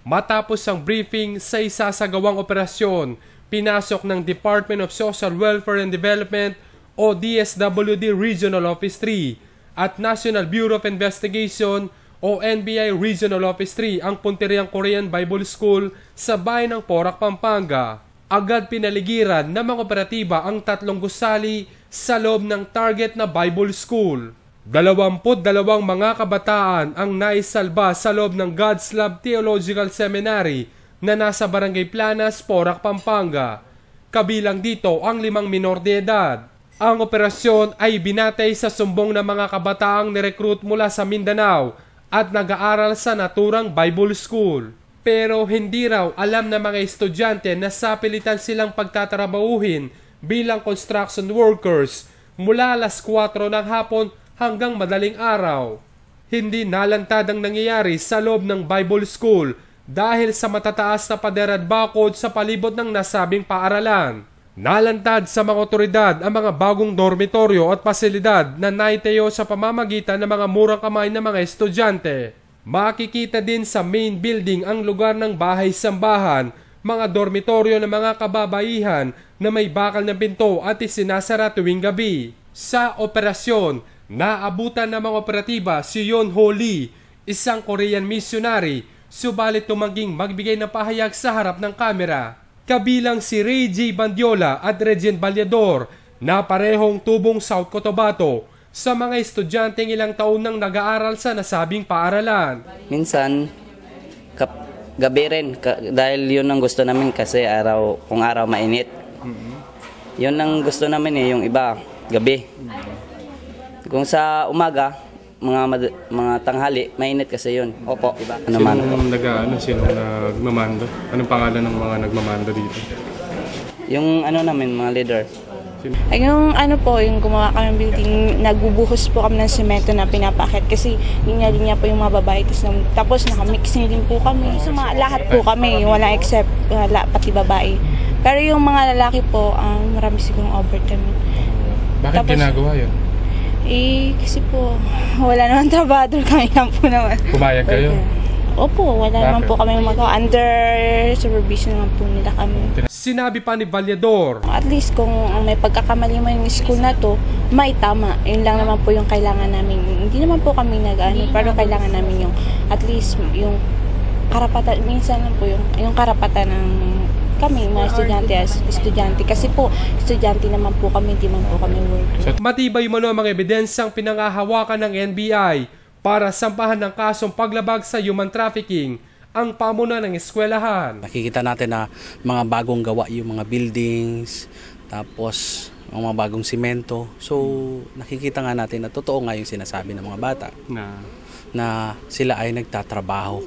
Matapos ang briefing sa isasagawang operasyon, pinasok ng Department of Social Welfare and Development o DSWD Regional Office 3 at National Bureau of Investigation o NBI Regional Office 3 ang Punteriang Korean Bible School sa bayan ng Porac, Pampanga. Agad pinaligiran ng mga operatiba ang 3 gusali sa loob ng target na Bible School. 22 mga kabataan ang naisalba sa loob ng God's Love Theological Seminary na nasa Barangay Planas, Porac, Pampanga. Kabilang dito ang 5 minor de edad. Ang operasyon ay binatay sa sumbong ng mga kabataang nirecruit mula sa Mindanao at nag-aaral sa naturang Bible School. Pero hindi raw alam ng mga estudyante na sapilitan silang pagtatrabahuhin bilang construction workers mula alas 4 ng hapon hanggang madaling araw. Hindi nalantad ang nangyayari sa loob ng Bible School dahil sa matataas na pader at bakod sa palibot ng nasabing paaralan. Nalantad sa mga otoridad ang mga bagong dormitoryo at pasilidad na naitayo sa pamamagitan ng mga murang kamay ng mga estudyante. Makikita din sa main building ang lugar ng bahay-sambahan, mga dormitoryo ng mga kababaihan na may bakal na pinto at isinasara tuwing gabi. Sa operasyon, naabutan ng mga operatiba si Yon Ho Lee, isang Korean missionary, subalit tumanging magbigay ng pahayag sa harap ng kamera. Kabilang si Ray J. Bandiola at Regine Ballador na parehong tubong South Cotabato sa mga estudyanteng ilang taon nang nag-aaral sa nasabing paaralan. Minsan, gabi rin, dahil yun ang gusto namin kasi kung araw mainit. Yun ang gusto namin yung iba, gabi. Kung sa umaga, mga tanghali, mainit kasi yun. Opo, iba. Sino nagmamando? Anong pangalan ng mga nagmamando dito? Yung namin, mga leader. Ay, yung yung gumawa kami ng building, nagbubuhos po kami ng semento na pinapakit kasi linya-linya po yung mga babae. Tapos nakamixing din po kami. So, lahat po kami, wala except pati babae. Pero yung mga lalaki po, marami sigurong overtime. Bakit tapos, ginagawa yun? Kasi po, wala naman trabaho, kami lang po naman. Pumayag kayo? Opo, wala naman po kami magawa. Under supervision naman po nila kami. Sinabi pa ni Ballador, at least kung may pagkakamali mo yung school na to, may tama. Yun lang naman po yung kailangan namin. Hindi naman po kami pero kailangan namin yung, at least yung karapatan, minsan lang po yung karapatan ng kami, mga estudyante. Kasi po, estudyante naman po kami, hindi man po kami worker. Matibay mo ang mga ebidensyang pinangahawakan ng NBI para sampahan ng kasong paglabag sa human trafficking ang pamunuan ng eskwelahan. Nakikita natin na mga bagong gawa yung mga buildings, tapos mga bagong simento. So, nakikita nga natin na totoo nga yung sinasabi ng mga bata na sila ay nagtatrabaho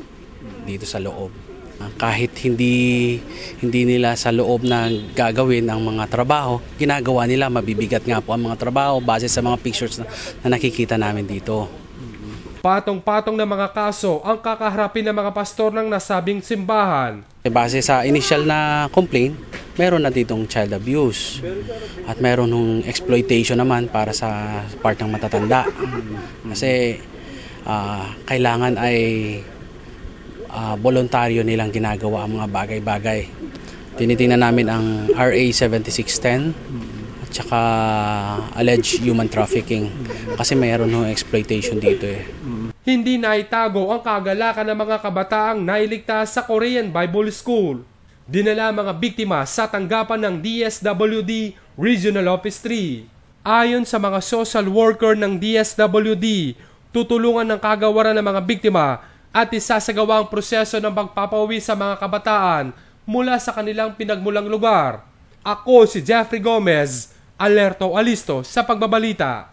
dito sa loob. Kahit hindi nila sa loob na gagawin ang mga trabaho, ginagawa nila, mabibigat nga po ang mga trabaho base sa mga pictures na nakikita namin dito. Patong-patong na mga kaso ang kakaharapin ng mga pastor ng nasabing simbahan. Base sa initial na complaint, meron na ditong child abuse at meron ng exploitation naman para sa part ng matatanda. Kasi kailangan ay voluntaryo nilang ginagawa ang mga bagay-bagay. Tinitingnan namin ang RA 7610 at saka alleged human trafficking kasi mayroon ng exploitation dito Hindi naitago ang kagalakan ng mga kabataang nailigtas sa Korean Bible School. Dinala mga biktima sa tanggapan ng DSWD Regional Office 3. Ayon sa mga social worker ng DSWD, tutulungan ng kagawaran ng mga biktima at isasagawa ang proseso ng pagpapauwi sa mga kabataan mula sa kanilang pinagmulang lugar. Ako si Jeffrey Gomez, alerto alisto sa pagbabalita.